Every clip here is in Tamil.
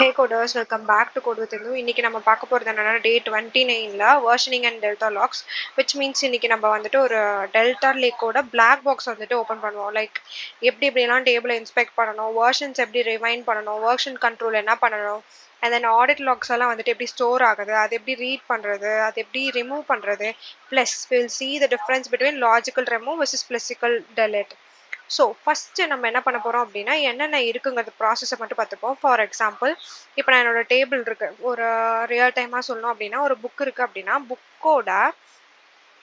Hey coders, welcome back to Code with Indu. இன்னைக்கு நம்ம பார்க்க போறது என்னன்னா டே 29ல versioning and delta logs, which means இன்னைக்கு நம்ம வந்துட்டு ஒரு delta lakeோட black box வந்துட்டு ஓபன் பண்ணுவோம். லைக் எப்படிலாம் டேபிளை இன்ஸ்பெக்ட் பண்ணணும், வெர்ஷன்ஸ் எப்படி ரிவைண்ட் பண்ணணும், வெர்ஷன் கண்ட்ரோல் என்ன பண்ணணும், and then audit logs எல்லாம் வந்துட்டு எப்படி ஸ்டோர் ஆகுது, அது எப்படி ரீட் பண்றது, அது எப்படி ரிமூவ் பண்றது, plus we'll see the difference between logical remove versus physical delete. So first நம்ம என்ன பண்ண போகிறோம் அப்படின்னா என்னென்ன இருக்குங்கிறது ப்ராசஸை மட்டும் பார்த்துப்போம். ஃபார் எக்ஸாம்பிள் இப்போ நான் என்னோட டேபிள் இருக்கு, ஒரு ரியல் டைமாக சொல்லணும் அப்படின்னா ஒரு புக் இருக்குது அப்படின்னா புக்கோட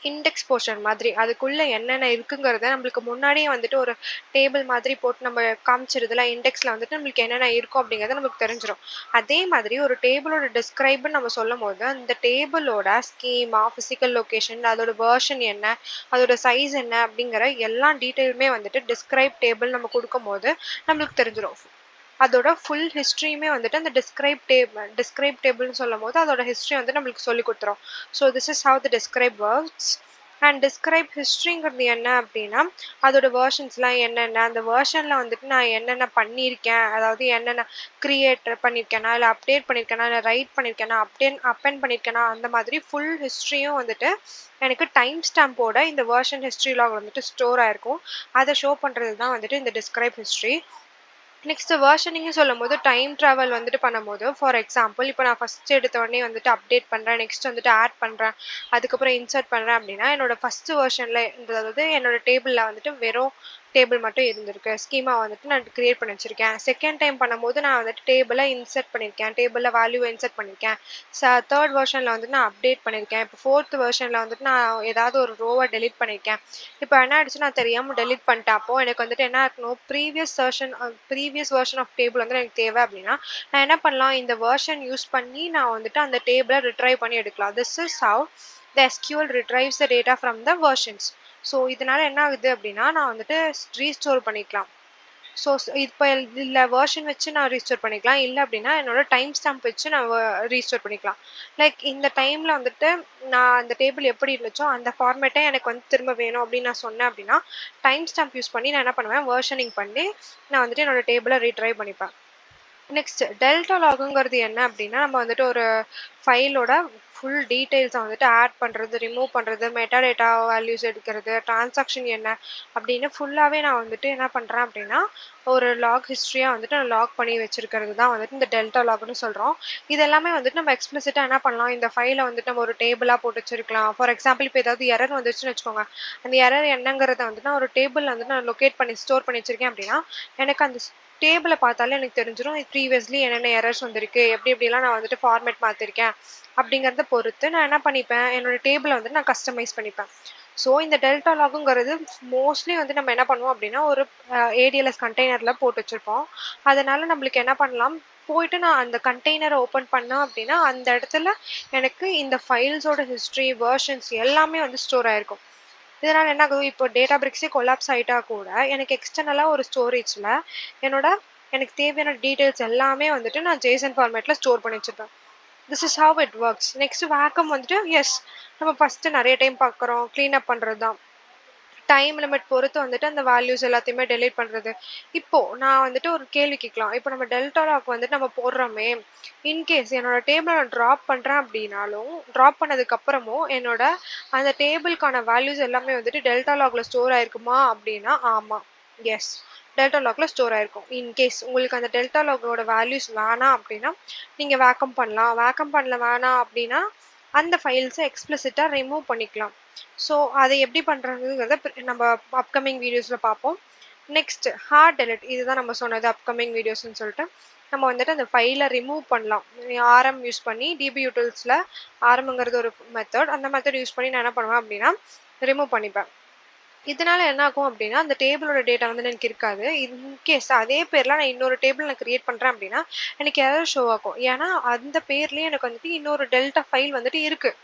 இண்டெக்ஸ் போர்ஷன் மாதிரி அதுக்குள்ளே என்னென்ன இருக்குங்கிறத நம்மளுக்கு முன்னாடியே வந்துட்டு ஒரு டேபிள் மாதிரி போட்டு நம்ம காமிச்சிருதுல இண்டெக்ஸில் வந்துட்டு நம்மளுக்கு என்னென்ன இருக்கும் அப்படிங்கிறது நமக்கு தெரிஞ்சிடும். அதே மாதிரி ஒரு டேபிளோட டிஸ்கிரைப்னு நம்ம சொல்லும் போது அந்த டேபிளோட ஸ்கீமா, ஃபிசிக்கல் லொக்கேஷன், அதோட வேர்ஷன் என்ன, அதோட சைஸ் என்ன அப்படிங்கிற எல்லா டீட்டெயிலுமே வந்துட்டு டிஸ்கிரைப் டேபிள் நம்ம கொடுக்கும் போது நம்மளுக்கு தெரிஞ்சிடும். அதோட ஃபுல் ஹிஸ்ட்ரியுமே வந்துட்டு அந்த டிஸ்கிரைப் டேபிள்னு சொல்லும் போது அதோட ஹிஸ்ட்ரி வந்து நம்மளுக்கு சொல்லி கொடுத்துரும். So this is how the describe works. And describe ஹிஸ்ட்ரிங்கிறது என்ன அப்படின்னா அதோட வேர்ஷன்ஸ்லாம் என்னென்ன, அந்த வேர்ஷனில் வந்துட்டு நான் என்னென்ன பண்ணியிருக்கேன், அதாவது என்னென்ன கிரியேட் பண்ணியிருக்கேனா, இல்லை அப்டேட் பண்ணியிருக்கேனா, இல்லை ரைட் பண்ணியிருக்கேனா, அப்பெண்ட் பண்ணியிருக்கேனா, அந்த மாதிரி ஃபுல் ஹிஸ்ட்ரியும் வந்துட்டு எனக்கு டைம் ஸ்டாம்போட இந்த வேர்ஷன் ஹிஸ்ட்ரி லாக் வந்துட்டு ஸ்டோர் ஆயிருக்கும். அதை ஷோ பண்ணுறது தான் வந்துட்டு இந்த டிஸ்கிரைப் ஹிஸ்ட்ரி. நெக்ஸ்ட் வெர்ஷனிங்னு சொல்லும் போது டைம் ட்ராவல் வந்துட்டு பண்ணும்போது ஃபார் எக்ஸாம்பிள் இப்போ நான் ஃபஸ்ட் எடுத்த உடனே வந்துட்டு அப்டேட் பண்ணுறேன், நெக்ஸ்ட் வந்துட்டு ஆட் பண்ணுறேன், அதுக்கப்புறம் இன்சர்ட் பண்ணுறேன் அப்படின்னா என்னோட ஃபஸ்ட்டு வெர்ஷனில் அதாவது என்னோட டேபிளில் வந்துட்டு வெறும் டேபிள் மட்டும் இருந்திருக்கு, ஸ்கீமா வந்துட்டு நான் கிரியேட் பண்ணி வச்சிருக்கேன். செகண்ட் டைம் பண்ணும்போது நான் வந்துட்டு டேபிளை இன்சர்ட் பண்ணியிருக்கேன், டேபிளில் வேல்யூ இன்சர்ட் பண்ணியிருக்கேன். தேர்ட் வெர்ஷனில் வந்துட்டு நான் அப்டேட் பண்ணியிருக்கேன். இப்போ ஃபோர்த் வெர்ஷனில் வந்துட்டு நான் ஏதாவது ஒரு ரோவை டெலிட் பண்ணியிருக்கேன். இப்போ என்ன ஆயிடுச்சு, நான் தெரியாமல் டெலிட் பண்ணிட்டேன். அப்போ எனக்கு வந்துட்டு என்ன இருக்கணும், ப்ரீவியஸ் வெர்ஷன் ஆஃப் டேபிள் வந்து எனக்கு தேவை அப்படின்னா நான் என்ன பண்ணலாம், இந்த வெர்ஷன் யூஸ் பண்ணி நான் வந்துட்டு அந்த டேபிளை ரிட்ரைவ் பண்ணி எடுக்கலாம். This is have the SQL retrieves the data from the versions. So இதனால என்ன ஆகுது அப்படின்னா நான் வந்துட்டு ரீஸ்டோர் பண்ணிக்கலாம். ஸோ இப்போ இல்லை வெர்ஷன் வச்சு நான் ரீஸ்டோர் பண்ணிக்கலாம், இல்லை அப்படின்னா என்னோட டைம் ஸ்டாம்ப் வச்சு நான் ரீஸ்டோர் பண்ணிக்கலாம். லைக் இந்த டைமில் வந்துட்டு நான் அந்த டேபிள் எப்படி இருந்துச்சோ அந்த ஃபார்மேட்டை எனக்கு வந்து திரும்ப வேணும் அப்படின்னு நான் சொன்னேன் அப்படின்னா டைம் ஸ்டாம்ப் யூஸ் பண்ணி நான் என்ன பண்ணுவேன், வெர்ஷனிங் பண்ணி நான் வந்துட்டு என்னோட டேபிளை ரீட்ரைவ் பண்ணிப்பேன். நெக்ஸ்ட் டெல்டா லாகுங்கிறது என்ன அப்படின்னா நம்ம வந்துட்டு ஒரு ஃபைலோட ஃபுல் டீட்டெயில்ஸை வந்துட்டு ஆட் பண்ணுறது, ரிமூவ் பண்ணுறது, மெட்டாடேட்டா வேல்யூஸ் எடுக்கிறது, டிரான்சாக்ஷன் என்ன அப்படின்னு ஃபுல்லாகவே நான் வந்துட்டு என்ன பண்ணுறேன் அப்படின்னா ஒரு லாக் ஹிஸ்ட்ரியாக வந்துட்டு நான் லாக் பண்ணி வச்சிருக்கிறது தான் வந்துட்டு இந்த டெல்டா லாக்னு சொல்கிறோம். இது எல்லாமே வந்துட்டு நம்ம எக்ஸ்பிளிசிட்டாக என்ன பண்ணலாம், இந்த ஃபைலை வந்துட்டு நம்ம ஒரு டேபிளாக போட்டு வச்சிருக்கலாம். ஃபார் எக்ஸாம்பிள் இப்போ ஏதாவது எரர் வந்துச்சுன்னு வச்சுக்கோங்க, அந்த எரர் என்னங்கிறத வந்துட்டு நான் ஒரு டேபிள் வந்துட்டு நான் லொக்கேட் பண்ணி ஸ்டோர் பண்ணி வச்சிருக்கேன் அப்படின்னா எனக்கு அந்த டேபிளை பார்த்தாலே எனக்கு தெரிஞ்சிடும் ப்ரீவியஸ்லி என்னென்ன எரர்ஸ் வந்திருக்கு, எப்படிலாம் நான் வந்துட்டு ஃபார்மேட் மாற்றிருக்கேன் அப்படிங்கிறத பொறுத்து நான் என்ன பண்ணிப்பேன், என்னோட டேபிளை வந்துட்டு நான் கஸ்டமைஸ் பண்ணிப்பேன். ஸோ இந்த டெல்டா லாகுங்கிறது மோஸ்ட்லி வந்து நம்ம என்ன பண்ணுவோம் அப்படின்னா ஒரு ஏடிஎல்எஸ் கண்டெய்னரில் போட்டு வச்சுருப்போம். அதனால நம்மளுக்கு என்ன பண்ணலாம், போயிட்டு நான் அந்த கண்டெய்னரை ஓப்பன் பண்ணேன் அப்படின்னா அந்த இடத்துல எனக்கு இந்த ஃபைல்ஸோட ஹிஸ்ட்ரி, வெர்ஷன்ஸ் எல்லாமே வந்து ஸ்டோர் ஆயிருக்கும். இதனால் என்ன ஆகுது, இப்போ டேட்டா பிரிக்ஸே கொலாப்ஸ் ஆகிட்டா கூட எனக்கு எக்ஸ்டர்னலாக ஒரு ஸ்டோரேஜில் எனக்கு தேவையான டீட்டெயில்ஸ் எல்லாமே வந்துட்டு நான் ஜேசன் ஃபார்மேட்டில் ஸ்டோர் பண்ணி வச்சுருப்பேன். This is how it works. Next vacuum வந்துட்டு எஸ் நம்ம ஃபஸ்ட்டு நிறைய டைம் பார்க்குறோம், க்ளீன் அப் பண்ணுறது தான். டைம் லிமிட் பொறுத்து வந்துட்டு அந்த வேல்யூஸ் எல்லாத்தையுமே டெலீட் பண்ணுறது. இப்போது நான் வந்துட்டு ஒரு கேள்வி கேட்கலாம், இப்போ நம்ம டெல்டா லாக் வந்துட்டு நம்ம போடுறோமே, இன்கேஸ் என்னோட டேபிளை நான் ட்ராப் பண்ணுறேன் அப்படின்னாலும் ட்ராப் பண்ணதுக்கப்புறமும் என்னோட அந்த டேபிளுக்கான வேல்யூஸ் எல்லாமே வந்துட்டு டெல்டா லாக்ல ஸ்டோர் ஆயிருக்குமா அப்படின்னா ஆமாம், எஸ் டெல்டா லாக்ல ஸ்டோர் ஆயிருக்கும். இன்கேஸ் உங்களுக்கு அந்த டெல்டா லாகோட வேல்யூஸ் வேணாம் அப்படின்னா நீங்கள் வேக்கம் பண்ணலாம், வேக்கம் பண்ணல வேணாம் அப்படின்னா அந்த ஃபைல்ஸை எக்ஸ்பிளிசிட்டாக ரிமூவ் பண்ணிக்கலாம். ஸோ அதை எப்படி பண்ணுறதுங்கிறத நம்ம அப்கமிங் வீடியோஸில் பார்ப்போம். நெக்ஸ்ட் ஹார்ட் டெலிட், இதுதான் நம்ம சொன்னது அப்கமிங் வீடியோஸ்ன்னு சொல்லிட்டு நம்ம வந்துட்டு அந்த ஃபைலை ரிமூவ் பண்ணலாம். ஆர்எம் யூஸ் பண்ணி டிபி யூட்டில்ஸில் ஆர்எம்ங்கிறது ஒரு மெத்தட், அந்த மெத்தட் யூஸ் பண்ணி நான் என்ன பண்ணுவேன் அப்படின்னா ரிமூவ் பண்ணிப்பேன். இதனால என்ன ஆகும் அப்படின்னா அந்த டேபிளோட டேட்டா வந்து எனக்கு இருக்காது. இன்கேஸ் அதே பேரில் நான் இன்னொரு டேபிள் நான் கிரியேட் பண்ணுறேன் அப்படின்னா எனக்கு எரர் ஷோ ஆகும். ஏன்னா அந்த பேர்லேயே எனக்கு வந்துட்டு இன்னொரு டெல்டா ஃபைல் வந்துட்டு இருக்குது,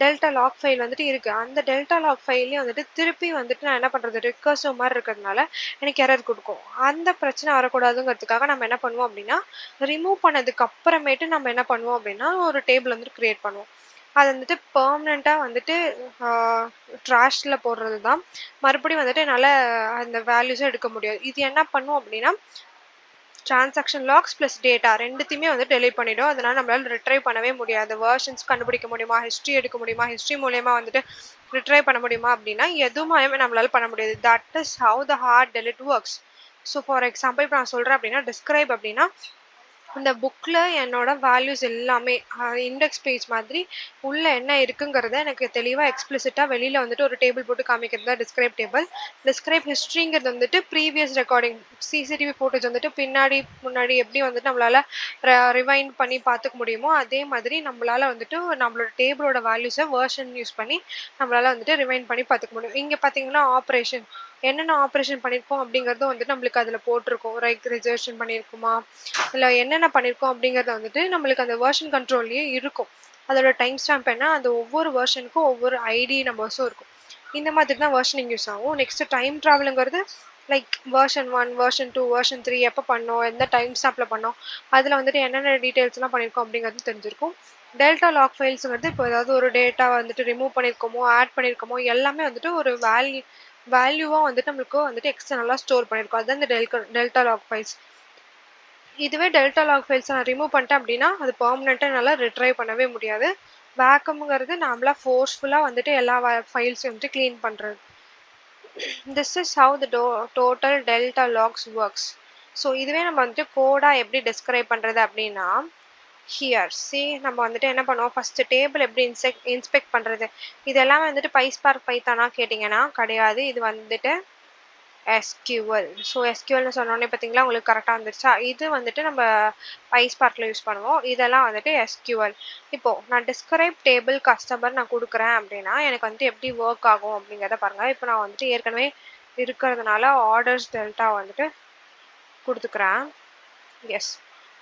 டெல்டா லாக் ஃபைல் வந்துட்டு இருக்குது. அந்த டெல்டா லாக் ஃபைல்லையும் வந்துட்டு திருப்பி வந்துட்டு நான் என்ன பண்ணுறது, ரிக்கர்சிவ் மாதிரி இருக்கிறதுனால எனக்கு எரர் கொடுக்கும். அந்த பிரச்சனை வரக்கூடாதுங்கிறதுக்காக நம்ம என்ன பண்ணுவோம் அப்படின்னா ரிமூவ் பண்ணதுக்கு அப்புறமேட்டு நம்ம என்ன பண்ணுவோம் அப்படின்னா ஒரு டேபிள் வந்துட்டு கிரியேட் பண்ணுவோம். அது வந்துட்டு பெர்மனெண்ட்டாக வந்துட்டு ட்ராஷில் போடுறது தான். மறுபடியும் வந்துட்டு என்னால் அந்த வேல்யூஸை எடுக்க முடியாது. இது என்ன பண்ணும் அப்படின்னா டிரான்சாக்ஷன் லாக்ஸ் ப்ளஸ் டேட்டா ரெண்டுத்தையுமே வந்து டெலீட் பண்ணிடும். அதனால நம்மளால ரிட்ரைவ் பண்ணவே முடியாது. வெர்ஷன்ஸ் கண்டுபிடிக்க முடியுமா, ஹிஸ்ட்ரி எடுக்க முடியுமா, ஹிஸ்ட்ரி மூலயமா வந்துட்டு ரிட்ரைவ் பண்ண முடியுமா அப்படின்னா எதுவுமே நம்மளால பண்ண முடியாது. That is how the hard delete works. So for example இப்போ நான் சொல்கிறேன் அப்படின்னா டிஸ்கிரைப் அப்படின்னா இந்த புக்கில் என்னோட வேல்யூஸ் எல்லாமே இண்டெக்ஸ் பேஜ் மாதிரி உள்ள என்ன இருக்குங்கிறத எனக்கு தெளிவாக எக்ஸ்பிளிசிட்டாக வெளியில் வந்துட்டு ஒரு டேபிள் போட்டு காமிக்கிறது தான் டிஸ்கிரைப் டேபிள். டிஸ்கிரைப் ஹிஸ்ட்ரிங்கிறது வந்துட்டு ப்ரீவியஸ் ரெக்கார்டிங் சிசிடிவி ஃபோட்டேஜ் வந்துட்டு பின்னாடி முன்னாடி எப்படி வந்துட்டு நம்மளால ரிவைண்ட் பண்ணி பார்த்துக்க முடியுமோ அதே மாதிரி நம்மளால வந்துட்டு நம்மளோட டேபிளோட வேல்யூஸை வேர்ஷன் யூஸ் பண்ணி நம்மளால வந்துட்டு ரிவைண்ட் பண்ணி பார்த்துக்க முடியும். இங்கே பார்த்தீங்கன்னா ஆப்ரேஷன் என்னென்ன ஆப்ரேஷன் பண்ணியிருக்கோம் அப்படிங்கிறதும் வந்துட்டு நம்மளுக்கு அதில் போட்டிருக்கோம். ரைட் ரிசர்வேஷன் பண்ணியிருக்குமா இல்லை என்னென்ன பண்ணியிருக்கோம் அப்படிங்கிறத வந்துட்டு நம்மளுக்கு அந்த வேர்ஷன் கண்ட்ரோல்லையே இருக்கும். அதோட டைம் ஸ்டாம்ப் என்ன, அந்த ஒவ்வொரு வேர்ஷனுக்கும் ஒவ்வொரு ஐடி நம்பர்ஸும் இருக்கும். இந்த மாதிரி தான் வேர்ஷனிங் யூஸ் ஆகும். நெக்ஸ்ட் டைம் ட்ராவலுங்கிறது லைக் வேர்ஷன் 1, வேர்ஷன் 2, வேர்ஷன் 3 எப்போ பண்ணோம், எந்த டைம் ஸ்டாம்பில் பண்ணோம், அதில் வந்துட்டு என்னென்ன டீட்டெயில்ஸ்லாம் பண்ணியிருக்கோம் அப்படிங்கிறது தெரிஞ்சிருக்கும். டெல்டா லாக் ஃபைல்ஸுங்கிறது இப்போ ஏதாவது ஒரு டேட்டா வந்துட்டு ரிமூவ் பண்ணியிருக்கோமோ ஆட் பண்ணியிருக்கோமோ எல்லாமே வந்துட்டு ஒரு வேல்யூவாக வந்துட்டு நம்மளுக்கு வந்துட்டு எக்ஸ்டர்னலாக ஸ்டோர் பண்ணியிருக்கோம். அதுதான் இந்த டெல்டா லாக் ஃபைல்ஸ். இதுவே டெல்டா லாக் ஃபைல்ஸை நான் ரிமூவ் பண்ணிட்டேன் அப்படின்னா அது பெர்மனெண்ட்டாக என்னால் ரிட்ரைவ் பண்ணவே முடியாது. பேக்கம்ங்கிறது நாமளாக ஃபோர்ஸ்ஃபுல்லாக வந்துட்டு எல்லா ஃபைல்ஸையும் வந்துட்டு க்ளீன் பண்ணுறது. This is how the total delta logs works. So இதுவே நம்ம வந்துட்டு கோடாக எப்படி டிஸ்கிரைப் பண்ணுறது அப்படின்னா ஹியர் சி நம்ம வந்துட்டு என்ன பண்ணுவோம், ஃபஸ்ட்டு டேபிள் எப்படி இன்ஸ்பெக்ட் பண்ணுறது. இதெல்லாமே வந்துட்டு பைஸ்பார்க் பைத்தானா கேட்டிங்கன்னா கிடையாது. இது வந்துட்டு SQL. ஸோ SQLனு சொன்னோடனே பார்த்தீங்களா உங்களுக்கு கரெக்டாக வந்துருச்சா. இது வந்துட்டு நம்ம பைஸ்பார்க்கில் யூஸ் பண்ணுவோம். இதெல்லாம் வந்துட்டு SQL. இப்போது நான் டிஸ்கிரைப் டேபிள் கஸ்டமர் நான் கொடுக்குறேன் அப்படின்னா எனக்கு வந்துட்டு எப்படி ஒர்க் ஆகும் அப்படிங்கிறத பாருங்கள். இப்போ நான் வந்துட்டு ஏற்கனவே இருக்கிறதுனால ஆர்டர்ஸ் டெல்டா வந்துட்டு கொடுத்துக்கிறேன். எஸ்,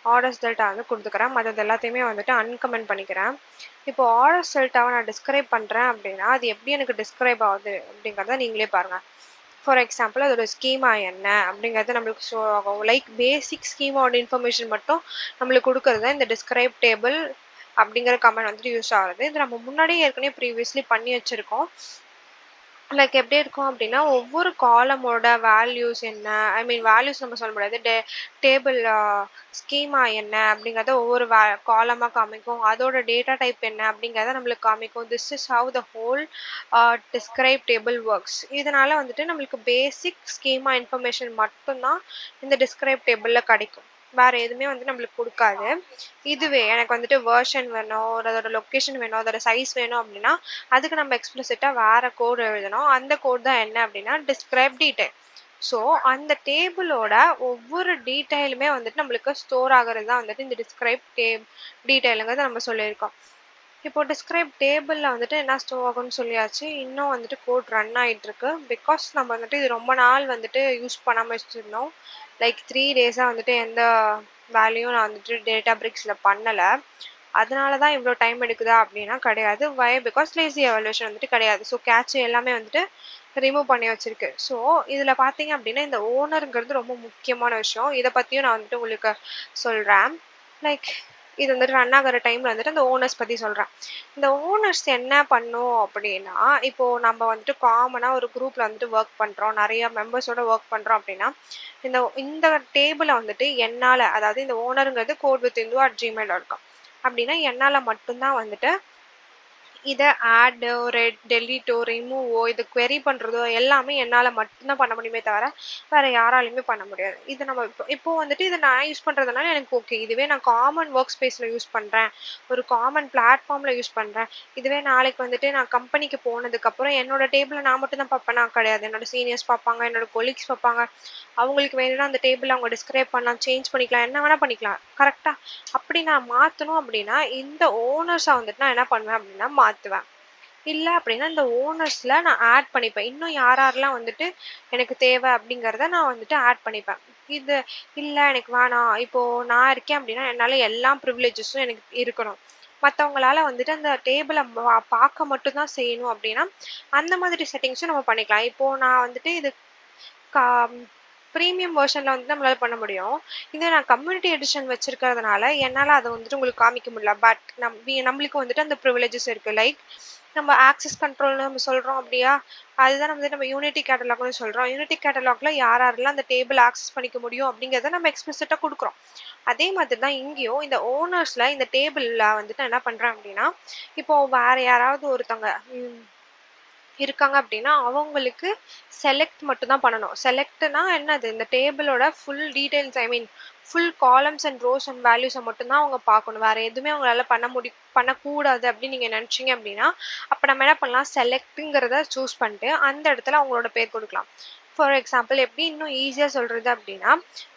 ஆர்டர்ஸ் டெல்டா வந்து கொடுத்துக்கிறேன். மற்றது எல்லாத்தையுமே வந்துட்டு அன்கமெண்ட் பண்ணிக்கிறேன். இப்போ ஆர்டர்ஸ் டெல்டாவை நான் டிஸ்கிரைப் பண்ணுறேன் அப்படின்னா அது எப்படி எனக்கு டிஸ்கிரைப் ஆகுது அப்படிங்கிறத நீங்களே பாருங்கள். ஃபார் எக்ஸாம்பிள் அதோட ஸ்கீமா என்ன அப்படிங்கிறது நம்மளுக்கு ஷோ ஆகும். லைக் பேசிக் ஸ்கீமாவோட இன்ஃபர்மேஷன் மட்டும் நம்மளுக்கு கொடுக்கறது இந்த டிஸ்கிரைப் டேபிள் அப்படிங்கிற கமெண்ட் வந்துட்டு யூஸ் ஆகுது. இது நம்ம முன்னாடியே ஏற்கனவே ப்ரீவியஸ்லி பண்ணி வச்சுருக்கோம். லைக் எப்படி இருக்கும் அப்படின்னா ஒவ்வொரு காலமோட வேல்யூஸ் என்ன, ஐ மீன் வேல்யூஸ் நம்ம சொல்ல முடியாது, டேபிள் ஸ்கீமா என்ன அப்படிங்கிறத ஒவ்வொரு காலமாக காமிக்கும். அதோட டேட்டா டைப் என்ன அப்படிங்கிறத நம்மளுக்கு காமிக்கும். This is how the whole describe table works. இதனால வந்துட்டு நம்மளுக்கு பேசிக் ஸ்கீமா இன்ஃபர்மேஷன் மட்டும்தான் இந்த டிஸ்கிரைப் டேபிளில் கிடைக்கும். வேற எதுவுமே வந்து நம்மளுக்கு கொடுக்காது. இதுவே எனக்கு வந்துட்டு வேர்ஷன் வேணும், அதோட லொக்கேஷன் வேணும், அதோட சைஸ் வேணும் அப்படின்னா அதுக்கு நம்ம எக்ஸ்பிளிசிட்டாக வேற கோட் எழுதணும். அந்த கோட் தான் என்ன அப்படின்னா டிஸ்கிரைப் டீடைல். ஸோ அந்த டேபிளோட ஒவ்வொரு டீட்டெயிலுமே வந்துட்டு நம்மளுக்கு ஸ்டோர் ஆகிறது தான் வந்துட்டு இந்த டிஸ்கிரைப் டீட்டெயிலுங்கிறத நம்ம சொல்லியிருக்கோம். இப்போ டிஸ்கிரைப் டேபிளில் வந்துட்டு என்ன ஸ்டோர் ஆகும்னு சொல்லியாச்சு. இன்னும் வந்துட்டு கோட் ரன் ஆகிட்டு இருக்கு. பிகாஸ் நம்ம வந்துட்டு இது ரொம்ப நாள் வந்துட்டு யூஸ் பண்ணாமல் வச்சுருந்தோம். லைக் 3 டேஸாக வந்துட்டு எந்த வேலையும் நான் வந்துட்டு டேட்டா பிரிக்ஸில் பண்ணலை. அதனால தான் இவ்வளோ டைம் எடுக்குதா அப்படின்னா கிடையாது. வை பிகாஸ் லேசி எவல்யூஷன் வந்துட்டு கிடையாது. ஸோ கேட்ச் எல்லாமே வந்துட்டு ரிமூவ் பண்ணி வச்சிருக்கு. ஸோ இதில் பார்த்தீங்க அப்படின்னா இந்த ஓனருங்கிறது ரொம்ப முக்கியமான விஷயம். இதை பற்றியும் நான் வந்துட்டு உங்களுக்கு சொல்கிறேன். லைக் இது வந்துட்டு ரன் ஆகிற டைமில் வந்துட்டு அந்த ஓனர்ஸ் பற்றி சொல்கிறேன். இந்த ஓனர்ஸ் என்ன பண்ணும் அப்படின்னா இப்போது நம்ம வந்துட்டு காமனாக ஒரு குரூப்பில் வந்துட்டு ஒர்க் பண்ணுறோம், நிறைய மெம்பர்ஸோட ஒர்க் பண்ணுறோம் அப்படின்னா இந்த இந்த டேபிளை வந்துட்டு என்னால், அதாவது இந்த ஓனருங்கிறது code.indu@gmail.com அப்படின்னா என்னால் மட்டும்தான் வந்துட்டு இதை ஆடோ டெலீட்டோ ரிமூவோ இது query பண்ணுறதோ எல்லாமே என்னால் மட்டும்தான் பண்ண முடியுமே தவிர வேறு யாராலையுமே பண்ண முடியாது. இது நம்ம இப்போ வந்துட்டு இதை நான் யூஸ் பண்ணுறதுனால எனக்கு ஓகே. இதுவே நான் காமன் ஒர்க் ஸ்பேஸில் யூஸ் பண்ணுறேன், ஒரு காமன் பிளாட்ஃபார்மில் யூஸ் பண்ணுறேன். இதுவே நாளைக்கு வந்துட்டு நான் கம்பெனிக்கு போனதுக்கப்புறம் என்னோட டேபிளை நான் மட்டும் தான் பார்ப்பேனா கிடையாது. என்னோட சீனியர்ஸ் பார்ப்பாங்க, என்னோட கொலீக்ஸ் பார்ப்பாங்க. அவங்களுக்கு வேணும்னா அந்த டேபிளை அவங்க டிஸ்கிரைப் பண்ணலாம், சேஞ்ச் பண்ணிக்கலாம், என்ன வேணால் பண்ணிக்கலாம். கரெக்டாக அப்படி நான் மாற்றணும் அப்படின்னா இந்த ஓனர்ஸை வந்துட்டு நான் என்ன பண்ணுவேன் அப்படின்னா மாற்றுவேன். இல்லை அப்படின்னா இந்த ஓனர்ஸில் நான் ஆட் பண்ணிப்பேன். இன்னும் யார் யாரெல்லாம் வந்துட்டு எனக்கு தேவை அப்படிங்கிறத நான் வந்துட்டு ஆட் பண்ணிப்பேன். இது இல்லை எனக்கு வேணாம், இப்போது நான் இருக்கேன் அப்படின்னா என்னால் எல்லா ப்ரிவிலேஜஸும் எனக்கு இருக்கணும், மற்றவங்களால வந்துட்டு அந்த டேபிளை பார்க்க மட்டும்தான் செய்யணும் அப்படின்னா அந்த மாதிரி செட்டிங்ஸும் நம்ம பண்ணிக்கலாம். இப்போது நான் வந்துட்டு இது ப்ரீமியம் வெர்ஷனில் வந்துட்டு நம்மளால் பண்ண முடியும். இதே நான் கம்யூனிட்டி எடிஷன் வச்சுருக்கிறதுனால என்னால் அதை வந்துட்டு உங்களுக்கு காமிக்க முடியல. பட் நம்மளுக்கு வந்துட்டு அந்த ப்ரிவிலேஜஸ் இருக்குது. லைக் நம்ம ஆக்சஸ் கண்ட்ரோல்னு நம்ம சொல்றோம் அப்படியா? அதுதான் நம்ம யூனிட்டி கேட்டலாக்னு சொல்றோம். யூனிட்டி கேட்டலாக்ல யார் யாரெல்லாம் அந்த டேபிள் ஆக்சஸ் பண்ணிக்க முடியும் அப்படிங்கிறத நம்ம எக்ஸ்பிளிசிட்டா குடுக்குறோம். அதே மாதிரி தான் இங்கேயும் இந்த ஓனர்ஸ்ல இந்த டேபிள்ல வந்துட்டு நான் என்ன பண்றேன் அப்படின்னா, இப்போ வேற யாராவது ஒருத்தவங்க இருக்காங்க அப்படின்னா, அவங்களுக்கு செலக்ட் மட்டும் தான் பண்ணணும். செலக்ட்னா என்னது? இந்த டேபிளோட full details full columns and rows and values மட்டும் தான் அவங்க பார்க்கணும். வேற எதுவுமே அவங்களால பண்ணக்கூடாது அப்படின்னு நீங்க நினைச்சீங்க அப்படின்னா, அப்ப நம்ம என்ன பண்ணலாம்? செலக்ட்ங்கிறத சூஸ் பண்ணிட்டு, அந்த இடத்துல அவங்களோட பேர் குடுக்கலாம். ஃபார் எக்ஸாம்பிள் எப்படி இன்னும் ஈஸியா சொல்றது அப்படின்னா,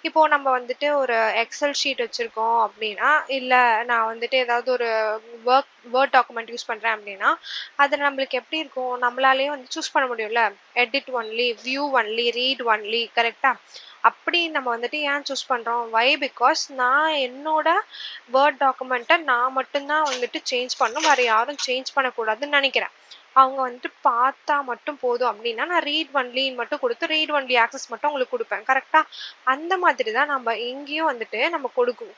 இப்போ நம்ம வந்துட்டு ஒரு எக்ஸெல் ஷீட் வச்சிருக்கோம் அப்படின்னா, இல்ல நான் வந்துட்டு ஏதாவது ஒரு வேர்ட் டாக்குமெண்ட் யூஸ் பண்றேன் அப்படின்னா, அதுல நம்மளுக்கு எப்படி இருக்கும்? நம்மளாலயே வந்து சூஸ் பண்ண முடியும்ல. Edit only, view only, read only கரெக்ட்டா? அப்படி நம்ம வந்துட்டு ஏன் சூஸ் பண்றோம்? வை? பிகாஸ் நான் என்னோட வேர்ட் டாக்குமெண்ட்ட நான் மட்டும் தான் வந்துட்டு சேஞ்ச் பண்ணணும். வேற யாரும் சேஞ்ச் பண்ணக்கூடாதுன்னு நெனைக்கிறேன். அவங்க வந்துட்டு பார்த்தா மட்டும் போதும் அப்படின்னா, நான் ரீட் ஒன்லின்னு மட்டும் குடுத்து, ரீட் ஒன்லி ஆக்சஸ் மட்டும் அவங்களுக்கு குடுப்பேன். கரெக்ட்டா? அந்த மாதிரி தான் நம்ம இங்கேயும் வந்துட்டு நம்ம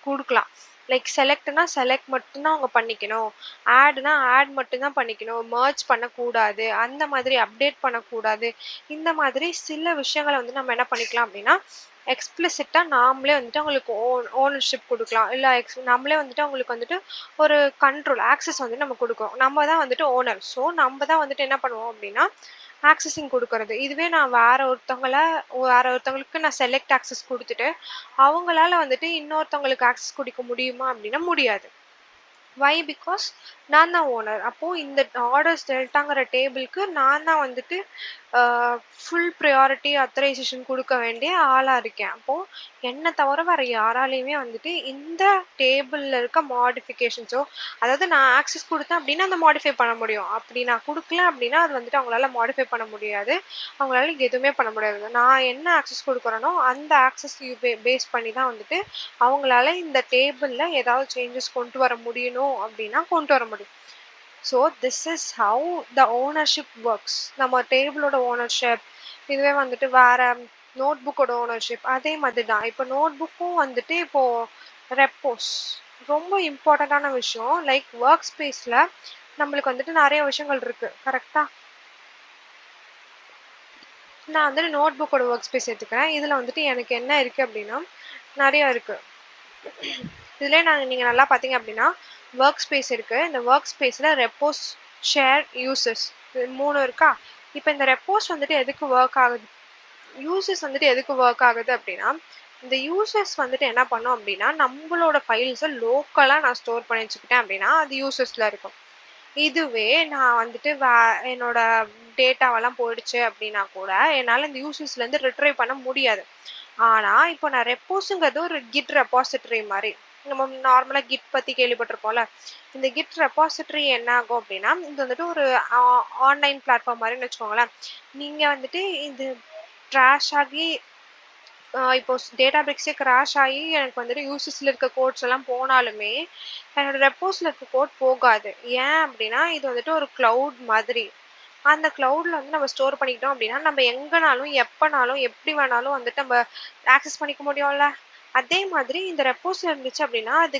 குடுக்கலாம். லைக் செலக்ட்னா செலக்ட் மட்டும் தான் அவங்க பண்ணிக்கணும். ஆட்னா ஆட் மட்டும் தான் பண்ணிக்கணும். மெர்ஜ் பண்ணக்கூடாது. அந்த மாதிரி அப்டேட் பண்ணக்கூடாது. இந்த மாதிரி சில விஷயங்கள வந்து நம்ம என்ன பண்ணிக்கலாம் அப்படின்னா, எக்ஸ்பிளிசிட்டா நாமளே வந்துட்டு அவங்களுக்கு ஓனர்ஷிப் குடுக்கலாம். இல்ல நம்மளே வந்துட்டு அவங்களுக்கு வந்துட்டு ஒரு கண்ட்ரோல், ஆக்சஸ் வந்து நம்ம குடுக்குறோம். நம்ம தான் வந்துட்டு ஓனர். ஸோ நம்ம தான் வந்துட்டு என்ன பண்ணுவோம் அப்படின்னா, ஆக்சஸிங் குடுக்குறது. இதுவே நான் வேற ஒருத்தவங்களுக்கு நான் செலக்ட் ஆக்சஸ் குடுத்துட்டு, அவங்களால வந்துட்டு இன்னொருத்தவங்களுக்கு ஆக்சஸ் குடுக்க முடியுமா அப்படின்னா முடியாது. வை? பிகாஸ் நான் தான் ஓனர். அப்போ இந்த ஆர்டர்ஸ் டெல்டாங்கிற டேபிள்க்கு நான் தான் வந்துட்டு அ ஃபுல் பிரையாரிட்டி அத்தரைசேஷன் குடுக்க வேண்டிய ஆளா இருக்கேன். அப்போ என்ன தவிர வேற யாராலயுமே வந்துட்டு இந்த டேபிள்ல இருக்க மாடிஃபிகேஷன்ஸோ, அதாவது நான் ஆக்சஸ் குடுத்தேன் அப்டின்னா, அந்த மாடிஃபை பண்ண முடியும். அப்படி நான் குடுக்கல அப்டின்னா, அது வந்துட்டு அவங்களால மாடிஃபை பண்ண முடியாது. அவங்களால எதுவுமே பண்ண முடியாது. நான் என்ன ஆக்சஸ் குடுக்குறேனோ, அந்த ஆக்சஸ் பேஸ் பண்ணி தான் வந்துட்டு அவங்களால இந்த டேபிள்ல ஏதாவது சேஞ்சஸ் கொண்டு வர முடியணும் அப்படின்னா கொண்டு வர முடியும். So this is how the ownership works. நம்ம டேபிளோட ஓனர்ஷிப், இதுவே வந்துட்டு வேற நோட் புக்கோட ஓனர்ஷிப் அதே மாதிரி தான். இப்போ நோட் புக்கும் வந்துட்டு இப்போ ரெப்போஸ் ரொம்ப இம்பார்ட்டண்டான விஷயம். லைக் ஒர்க் ஸ்பேஸ்ல நம்மளுக்கு வந்துட்டு நிறைய விஷயங்கள் இருக்கு. கரெக்டா? நான் வந்துட்டு நோட் புக்கோட ஒர்க் ஸ்பேஸ் எடுத்துக்கிறேன். இதுல வந்துட்டு எனக்கு என்ன இருக்கு அப்படின்னா, நிறைய இருக்கு. இதுலயே நீங்க நல்லா பார்த்தீங்க அப்படின்னா, ஒர்க் ஸ்பேஸ் இருக்கு. இந்த ஒர்க் ஸ்பேஸ்ல ரெப்போஸ், ஷேர், யூசர்ஸ் இது 3 இருக்கா? இப்ப இந்த ரெப்போஸ் வந்துட்டு எதுக்கு ஒர்க் ஆகுது? யூசர்ஸ் வந்துட்டு எதுக்கு ஒர்க் ஆகுது அப்படின்னா, இந்த யூசர்ஸ் வந்துட்டு என்ன பண்ணும் அப்படின்னா, நம்பளோட ஃபைல்ஸ லோக்கலா நான் ஸ்டோர் பண்ணி வச்சுக்கிட்டேன் அப்படின்னா, அது யூசர்ஸ்ல இருக்கும். இதுவே நான் வந்துட்டு என்னோட டேட்டாவெல்லாம் போயிடுச்சு அப்படின்னா கூட, என்னால இந்த யூசர்ஸ்லேருந்து ரிட்ரைவ் பண்ண முடியாது. ஆனா, இப்போ நான் ரெப்போஸ்ங்கிறது ஒரு கிட் ரெபாசிட்டரி மாரி. நம்ம நார்மலா கிட் பத்தி கேள்விப்பட்டிருப்போம்ல. இந்த கிட் ரெபாசிட்டரி என்ன ஆகும் அப்படின்னா, இது வந்துட்டு ஒரு ஆ ஆன்லைன் பிளாட்ஃபார்ம் மாரின்னு வச்சுக்கோங்களேன். நீங்க வந்துட்டு இது கிராஷ் ஆகி இப்போ டேட்டாபேஸே கிராஷ் ஆகி எனக்கு வந்துட்டு யூசஸ்ல இருக்க கோட்ஸ் எல்லாம் போனாலுமே, என்னோட ரெப்போஸ்ல இருக்க கோட் போகாது. ஏன் அப்படின்னா, இது வந்துட்டு ஒரு கிளவுட் மாதிரி. அந்த கிளவுட்ல வந்து நம்ம ஸ்டோர் பண்ணிக்கிட்டோம் அப்படின்னா, நம்ம எங்கனாலும், எப்பனாலும், எப்படி வேணாலும் வந்துட்டு நம்ம ஆக்சஸ் பண்ணிக்க முடியும்ல. அதே மாதிரி இந்த ரெப்போஸ்ல இருந்துச்சு அப்படின்னா, அது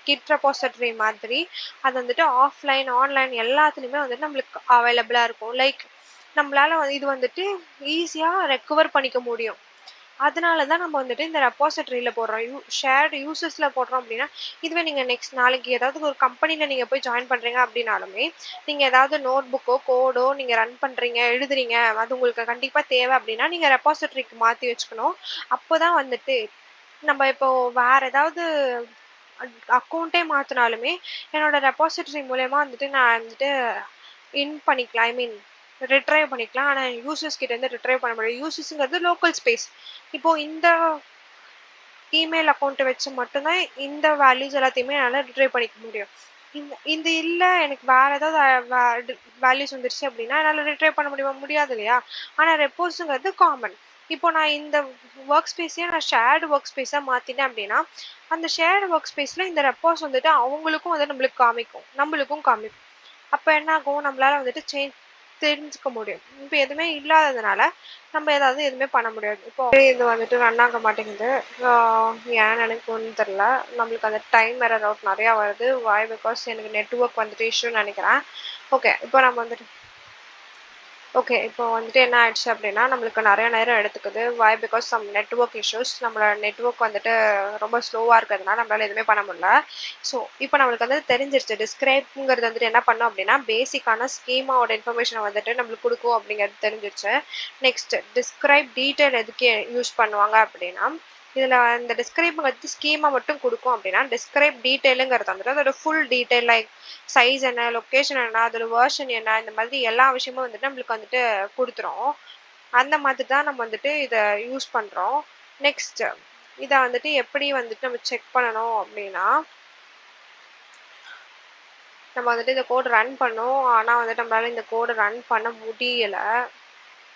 கிட் ரெபாசிட்டரி மாதிரி. அது வந்துட்டு ஆஃப்லைன், ஆன்லைன் எல்லாத்துலயுமே வந்துட்டு நம்மளுக்கு அவைலபிளா இருக்கும். லைக் நம்மளால இது வந்துட்டு ஈஸியா ரெக்கவர் பண்ணிக்க முடியும். அதனால தான் நம்ம வந்துட்டு இந்த ரெபாசிட்டரியில போடுறோம். ஷேர்டு யூசர்ஸ்ல போடுறோம் அப்படின்னா, இதுவே நீங்க நெக்ஸ்ட் நாளைக்கு ஏதாவது ஒரு கம்பெனில நீங்க போய் ஜாயின் பண்றீங்க அப்படின்னாலுமே, நீங்க ஏதாவது நோட் புக்கோ, கோடோ நீங்க ரன் பண்றீங்க, எழுதுறீங்க, அது உங்களுக்கு கண்டிப்பா தேவை அப்படின்னா, நீங்க ரெபாசிட்டரிக்கு மாத்தி வச்சுக்கணும். அப்போதான் வந்துட்டு நம்ம இப்போ வேற ஏதாவது அக்கவுண்டே மாத்துனாலுமே, என்னோட ரெபாசிட்டரி மூலியமா வந்துட்டு நான் வந்துட்டு பண்ணிக்கலாம். ரிட்ரைவ் பண்ணிக்கலாம். ஆனா யூசர்ஸ் கிட்ட இருந்து ரிட்ரைவ் பண்ண முடியாது. யூசர்ஸ்ங்கிறது லோக்கல் ஸ்பேஸ். இப்போ இந்த இமெயில் அக்கவுண்ட் வச்சு மட்டும் தான் இந்த வேல்யூஸ் எல்லாத்தையுமே என்னால ரிட்ரைவ் பண்ணிக்க முடியும். இந்த இல்ல எனக்கு வேற ஏதாவது வேல்யூஸ் வந்துருச்சு அப்படின்னா, என்னால ரிட்ரைவ் பண்ண முடியுமா? முடியாது இல்லையா? ஆனா ரெப்போஸ்ங்கிறது காமன். இப்போ நான் இந்த ஒர்க் ஸ்பேஸையே நான் ஷேர்டு ஒர்க் ஸ்பேஸா மாத்திட்டேன் அப்படின்னா, அந்த ஷேர்டு ஒர்க் ஸ்பேஸ்ல இந்த ரெப்போஸ் வந்துட்டு அவங்களுக்கும் வந்து நம்மளுக்கு காமிக்கும். நம்மளுக்கும் காமிக்கும். அப்ப என்ன ஆகும்? நம்மளால வந்துட்டு தெரிஞ்சுக்க முடியும். இப்ப எதுவுமே இல்லாததுனால நம்ம எதுவுமே பண்ண முடியாது. இப்போ இது வந்துட்டு ரன் ஆக மாட்டேங்குது. ஏன்னு எனக்கு ஒண்ணும் தெரியல. நம்மளுக்கு அந்த டைம் எரர் அவுட் நெறையா வருது. வை? பிகாஸ் எனக்கு நெட்வொர்க் வந்துட்டு இஷ்யூன்னு நெனைக்கிறேன். ஓகே. இப்போ நம்ம வந்துட்டு இப்போ வந்துட்டு என்ன ஆயிடுச்சு அப்படின்னா, நம்மளுக்கு நெறைய நேரம் எடுத்துக்குது. Why? Because some network issues. நம்மளோட நெட்வொர்க் வந்துட்டு ரொம்ப ஸ்லோவா இருக்கிறதுனால நம்மளால எதுவுமே பண்ண முடியல. ஸோ, இப்போ நம்மளுக்கு வந்து தெரிஞ்சிருச்சு. டிஸ்கிரைப்ங்கிறது வந்துட்டு என்ன பண்ணும் அப்படின்னா, பேசிக்கான ஸ்கீமாவோட இன்ஃபர்மேஷன வந்துட்டு நம்மளுக்கு குடுக்கும் அப்படிங்கிறது தெரிஞ்சிருச்சு. நெக்ஸ்ட் டிஸ்கிரைப் டீட்டெயில் எதுக்கு யூஸ் பண்ணுவாங்க அப்படின்னா, இதுல இந்த டிஸ்கிரைப் வந்து ஸ்கீமா மட்டும் குடுக்கும் அப்படின்னா, டிஸ்கிரைப் டீட்டெயிலுங்கிறது வந்துட்டு அதோட ஃபுல் டீட்டெயில் லைக் சைஸ் என்ன, லொகேஷன் என்ன, அதோட வெர்ஷன் என்ன, இந்த மாதிரி எல்லா விஷயமும் வந்துட்டு நம்மளுக்கு வந்துட்டு குடுத்துரும். அந்த மாதிரி தான் நம்ம வந்துட்டு இத யூஸ் பண்றோம். நெக்ஸ்ட் இத வந்துட்டு எப்படி வந்துட்டு நம்ம செக் பண்ணணும் அப்படின்னா, நம்ம வந்துட்டு இந்த கோட் ரன் பண்ணோம். ஆனா வந்துட்டு நம்மளால இந்த கோட ரன் பண்ண முடியல.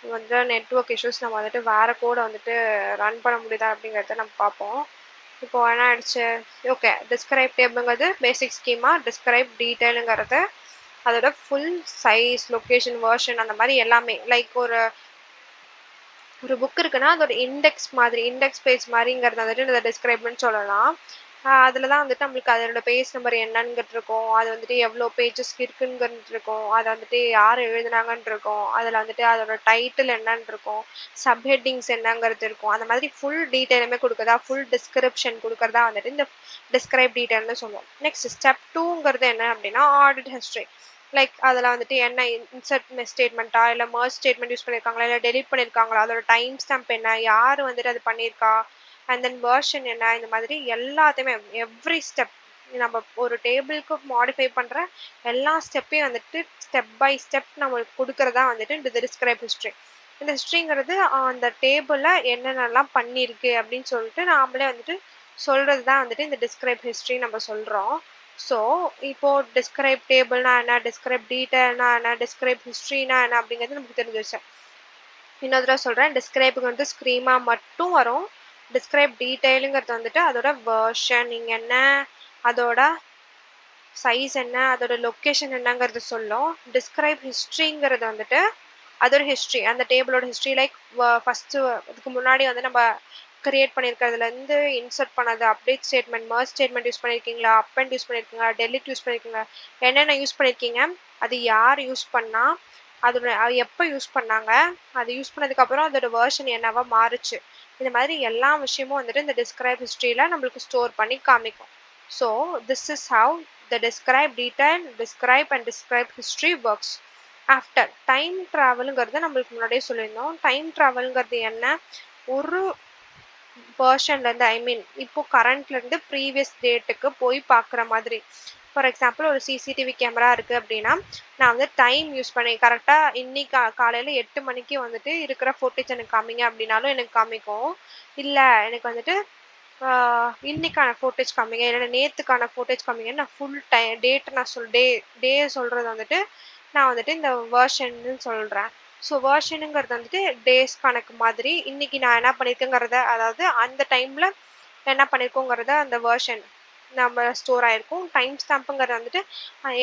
வந்து நெட்வொர்க் இஷ்யூஸ். நம்ம வந்துட்டு வேற கோட வந்துட்டு ரன் பண்ண முடியுதா அப்படிங்கிறத நம்ம பார்ப்போம். இப்போ என்ன ஆயிடுச்சு? ஓகே. டிஸ்கிரைப் டேபிள்ங்கிறது பேசிக் ஸ்கீமா. டிஸ்கிரைப் டீட்டெயிலுங்கிறது அதோட ஃபுல் சைஸ், லொகேஷன், வெர்ஷன் அந்த மாரி எல்லாமே. லைக் ஒரு ஒரு புக் இருக்குன்னா, அதோட இண்டெக்ஸ் மாதிரி, இண்டெக்ஸ் பேஜ் மாரிங்கிறத வந்துட்டு இத டிஸ்கிரைப்ன்னு சொல்லலாம். அதுல தான் வந்துட்டு நம்மளுக்கு அதோட பேஜ் நம்பர் என்னங்கிறது இருக்கும். அது வந்துட்டு எவ்ளோ பேஜஸ் இருக்குங்கிறது இருக்கும். அத வந்துட்டு யார் எழுதுனாங்கன்னு இருக்கும். அதுல வந்துட்டு அதோட டைட்டில் என்னன்னு இருக்கும். சப் ஹெட்டிங்ஸ் என்னங்கிறது இருக்கும். அந்த மாதிரி ஃபுல் டீட்டெயிலுமே குடுக்குதா, ஃபுல் டிஸ்கிரிப்ஷன் குடுக்கறதா வந்துட்டு இந்த டிஸ்கிரைப் டீட்டெயில்னு சொல்லுவோம். நெக்ஸ்ட் ஸ்டெப் 2ங்கிறது என்ன அப்படின்னா, ஆடிட் ஹிஸ்டரி. லைக் அதுல வந்துட்டு என்ன இன்சர்ட் ஸ்டேட்மெண்ட்டா, இல்ல மெர்ஜ் ஸ்டேட்மெண்ட் யூஸ் பண்ணியிருக்காங்களா, இல்ல டெலீட் பண்ணியிருக்காங்களா, அதோட டைம் ஸ்டாம்ப் என்ன, யாரு வந்துட்டு அது பண்ணியிருக்கா, அண்ட் தென் வெர்ஷன் என்ன, இந்த மாதிரி எல்லாத்தையுமே எவ்ரி ஸ்டெப் நம்ம ஒரு டேபிளுக்கு மாடிஃபை பண்ற எல்லா ஸ்டெப்பையும் வந்துட்டு ஸ்டெப் பை ஸ்டெப் நம்மளுக்கு குடுக்கறதா வந்துட்டு இந்த டிஸ்கிரைப் ஹிஸ்டரி. இந்த ஹிஸ்டரிங்கிறது அந்த டேபிள்ல என்னென்னலாம் பண்ணியிருக்கு அப்படின்னு சொல்லிட்டு நாமளே வந்துட்டு சொல்றது தான் வந்துட்டு இந்த டிஸ்கிரைப் ஹிஸ்டரி நம்ம சொல்றோம். ஸோ, இப்போ டிஸ்கிரைப் டேபிள்னா என்ன, டிஸ்கிரைப் டீட்டெயில்னா என்ன, டிஸ்கிரைப் ஹிஸ்டரினா என்ன அப்படிங்கிறது நமக்கு தெரிஞ்சிருச்சு. இன்னொரு தடவ சொல்றேன். டிஸ்கிரைப்க்கு வந்து ஸ்கீமா மட்டும் வரும். டிஸ்கிரைப் டீட்டெயிலுங்கிறது வந்துட்டு அதோட வெர்ஷன் என்ன, அதோட சைஸ் என்ன, அதோட லொகேஷன் என்னங்கிறது சொல்லும். டிஸ்கிரைப் ஹிஸ்டரிங்கிறது வந்துட்டு அதோட ஹிஸ்டரி. அந்த டேபிளோட ஹிஸ்டரி லைக் ஃபர்ஸ்ட் இதுக்கு முன்னாடி வந்து நம்ம கிரியேட் பண்ணியிருக்கிறதுலேருந்து இன்சர்ட் பண்ணது, update statement, merge statement use பண்ணியிருக்கீங்களா, அப்பெண்ட் யூஸ் பண்ணியிருக்கீங்களா, டெலீட் யூஸ் பண்ணியிருக்கீங்களா, என்னென்ன யூஸ் பண்ணியிருக்கீங்க, அது யார் யூஸ் பண்ணா, அதோட அது எப்போ யூஸ் பண்ணாங்க, அது யூஸ் பண்ணதுக்கப்புறம் அதோட வெர்ஷன் என்னவா மாறுச்சு. இந்த மாதிரி எல்லா விஷயமும் வந்துட்டு இந்த டிஸ்கிரைப் ஹிஸ்டரியில நம்மளுக்கு ஸ்டோர் பண்ணி காமிக்கும். So this is how the describe detail, describe and describe history works. After time ட்ராவலுங்கிறது நம்மளுக்கு முன்னாடியே சொல்லியிருந்தோம். டைம் ட்ராவலுங்கிறது என்ன, ஒரு வெர்ஷன்லேருந்து ஐ மீன் இப்போ கரண்ட்லேருந்து ப்ரீவியஸ் டேட்டுக்கு போய் பார்க்குற மாதிரி. ஃபார் எக்ஸாம்பிள் ஒரு சிசிடிவி கேமரா இருக்குது அப்படின்னா, நான் வந்து டைம் யூஸ் பண்ணி கரெக்டாக இன்னைக்கு காலையில் 8 மணிக்கு வந்துட்டு இருக்கிற ஃபுட்டேஜ் எனக்கு காமிங்க அப்படின்னாலும் எனக்கு காமிக்கும். இல்லை எனக்கு வந்துட்டு இன்னைக்கான ஃபுட்டேஜ் காமிங்க, இல்லைன்னா நேற்றுக்கான ஃபுட்டேஜ் காமிங்கன்னு நான் ஃபுல் டேட் நான் டே சொல்கிறது வந்துட்டு நான் வந்துட்டு இந்த வெர்ஷன்னு சொல்கிறேன். ஸோ வெர்ஷனுங்கிறது வந்துட்டு டேஸ் கணக்கு மாதிரி. இன்னைக்கு நான் என்ன பண்ணியிருக்கேங்கிறத, அதாவது அந்த டைமில் என்ன பண்ணியிருக்கோங்கிறத அந்த வெர்ஷன் நம்ம ஸ்டோர் ஆயிருக்கும். டைம் ஸ்டாம்புங்கிறது வந்துட்டு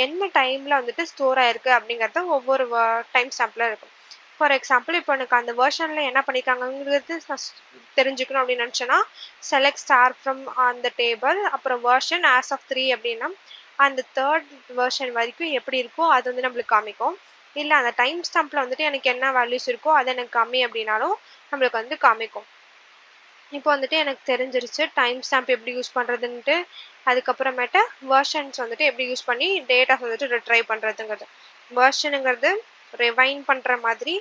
என்ன டைமில் வந்துட்டு ஸ்டோர் ஆயிருக்கு அப்படிங்கிறத ஒவ்வொரு டைம் ஸ்டாம்பில் இருக்கும். ஃபார் எக்ஸாம்பிள் இப்போ எனக்கு அந்த வெர்ஷனில் என்ன பண்ணியிருக்காங்கங்கிறது நான் தெரிஞ்சுக்கணும் அப்படின்னு நினச்சேன்னா, செலக்ட் ஸ்டார் ஃப்ரம் அந்த டேபிள், அப்புறம் வெர்ஷன் ஆஸ் ஆஃப் 3 அப்படின்னா அந்த 3rd வெர்ஷன் வரைக்கும் எப்படி இருக்கோ அது வந்து நம்மளுக்கு காமிக்கும். இல்ல அந்த டைம் ஸ்டாம்ப்ல வந்துட்டு எனக்கு என்ன வேல்யூஸ் இருக்கோ அது எனக்கு கம்மி அப்படின்னாலும் நம்மளுக்கு வந்து காமிக்கும். இப்போ வந்துட்டு எனக்கு தெரிஞ்சிருச்சு டைம் ஸ்டாம்ப் எப்படி யூஸ் பண்றதுன்ட்டு. அதுக்கப்புறமேட்டு வெர்ஷன்ஸ் வந்துட்டு எப்படி யூஸ் பண்ணி டேட்டாஸ் வந்துட்டு ரிட்ரைவ் பண்றதுங்கிறது. வெர்ஷனுங்கிறது ரிவைண்ட் பண்ற மாதிரி,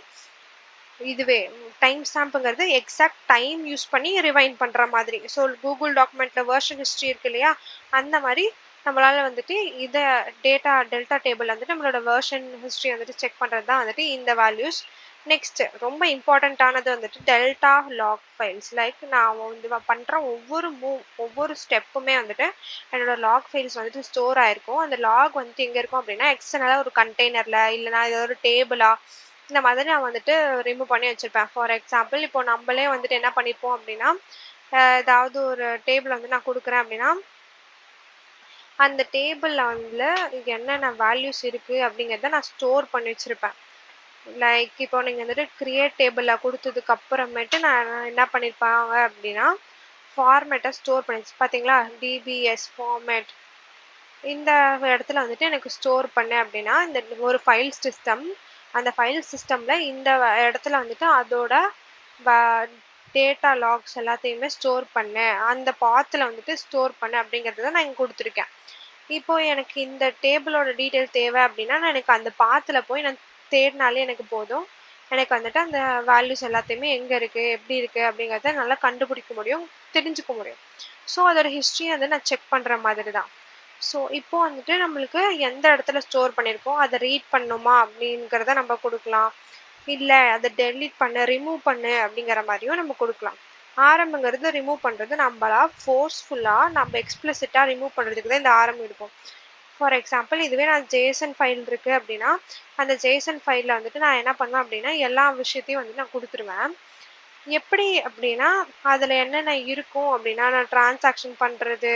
இதுவே டைம் ஸ்டாம்ப்ங்கிறது எக்ஸாக்ட் டைம் யூஸ் பண்ணி ரிவைண்ட் பண்ற மாதிரி. ஸோ கூகுள் டாக்குமெண்ட்ல வெர்ஷன் ஹிஸ்ட்ரி இருக்கு இல்லையா, அந்த மாதிரி நம்மளால வந்துட்டு இதை டெல்டா டேபிள் வந்துட்டு நம்மளோட வெர்ஷன் ஹிஸ்ட்ரி வந்துட்டு செக் பண்றது தான் வந்துட்டு இந்த வேல்யூஸ். நெக்ஸ்ட் ரொம்ப இம்பார்ட்டண்ட்டானது வந்துட்டு டெல்டா லாக் ஃபைல்ஸ். லைக் நான் வந்து பண்ற ஒவ்வொரு ஸ்டெப்புமே வந்துட்டு என்னோட லாக் ஃபைல்ஸ் வந்துட்டு ஸ்டோர் ஆயிருக்கும். அந்த லாக் வந்துட்டு எங்க இருக்கும் அப்படின்னா எக்ஸ்டர்னலா ஒரு கண்டெய்னர்ல, இல்லைனா ஏதாவது ஒரு டேபிளா, இந்த மாதிரி நான் வந்துட்டு ரிமூவ் பண்ணி வச்சிருப்பேன். ஃபார் எக்ஸாம்பிள் இப்போ நம்மளே வந்துட்டு என்ன பண்ணிப்போம் அப்படின்னா, ஏதாவது ஒரு டேபிள் வந்து நான் கொடுக்குறேன் அப்படின்னா, அந்த டேபிள்ல வந்து என்னென்ன வேல்யூஸ் இருக்கு அப்படிங்கிறத நான் ஸ்டோர் பண்ணி வச்சிருப்பேன். லைக் இப்போ நீங்க வந்துட்டு கிரியேட் டேபிள்ல குடுத்ததுக்கு அப்புறமேட்டு நான் என்ன பண்ணியிருப்பாங்க அப்படின்னா, ஃபார்மேட்ட ஸ்டோர் பண்ணிச்சு. பார்த்தீங்களா? DBS format. இந்த இடத்துல வந்துட்டு எனக்கு ஸ்டோர் பண்ணேன் அப்படின்னா, இந்த ஒரு ஃபைல் சிஸ்டம். அந்த ஃபைல் சிஸ்டம்ல இந்த இடத்துல வந்துட்டு அதோட வ டேட்டா லாக்ஸ் எல்லாத்தையுமே ஸ்டோர் பண்ணேன். அந்த பாத்ல வந்துட்டு ஸ்டோர் பண்ணேன் அப்படிங்கிறத நான் இங்க குடுத்துருக்கேன். இப்போ எனக்கு இந்த டேபிளோட டீட்டெயில் தேவை அப்படின்னா, நான் எனக்கு அந்த பாத்துல போய் நான் தேடினாலே எனக்கு போதும். எனக்கு வந்துட்டு அந்த வேல்யூஸ் எல்லாத்தையுமே எங்க இருக்கு, எப்படி இருக்கு அப்படிங்கிறத நல்லா கண்டுபிடிக்க முடியும், தெரிஞ்சுக்க முடியும். ஸோ அதோட ஹிஸ்டரிய வந்து நான் செக் பண்ற மாதிரி தான். ஸோ இப்போ வந்துட்டு நம்மளுக்கு எந்த இடத்துல ஸ்டோர் பண்ணியிருக்கோம், அத ரீட் பண்ணணுமா அப்படிங்கிறத நம்ம குடுக்கலாம். இல்ல அத டெலீட் பண்ணு, ரிமூவ் பண்ணு அப்படிங்கிற மாரியும் நம்ம குடுக்கலாம். ஆரம்ங்கிறது ரிமூவ் பண்றது நம்பளா ஃபோர்ஸ்ஃபுல்லா நம்ம எக்ஸ்பிளிசிட்டா ரிமூவ் பண்றதுக்கு தான் இந்த ஆரம் இருக்கும். ஃபார் எக்ஸாம்பிள் இதுவே நான் ஜேசன் ஃபைல் இருக்கு அப்படின்னா, அந்த ஜேசன் ஃபைல்ல வந்துட்டு நான் என்ன பண்ணுவேன் அப்படின்னா, எல்லா விஷயத்தையும் வந்து நான் குடுத்துருவேன். எப்படி அப்படின்னா, அதுல என்னென்ன இருக்கும் அப்படின்னா, நான் டிரான்சாக்ஷன் பண்றது,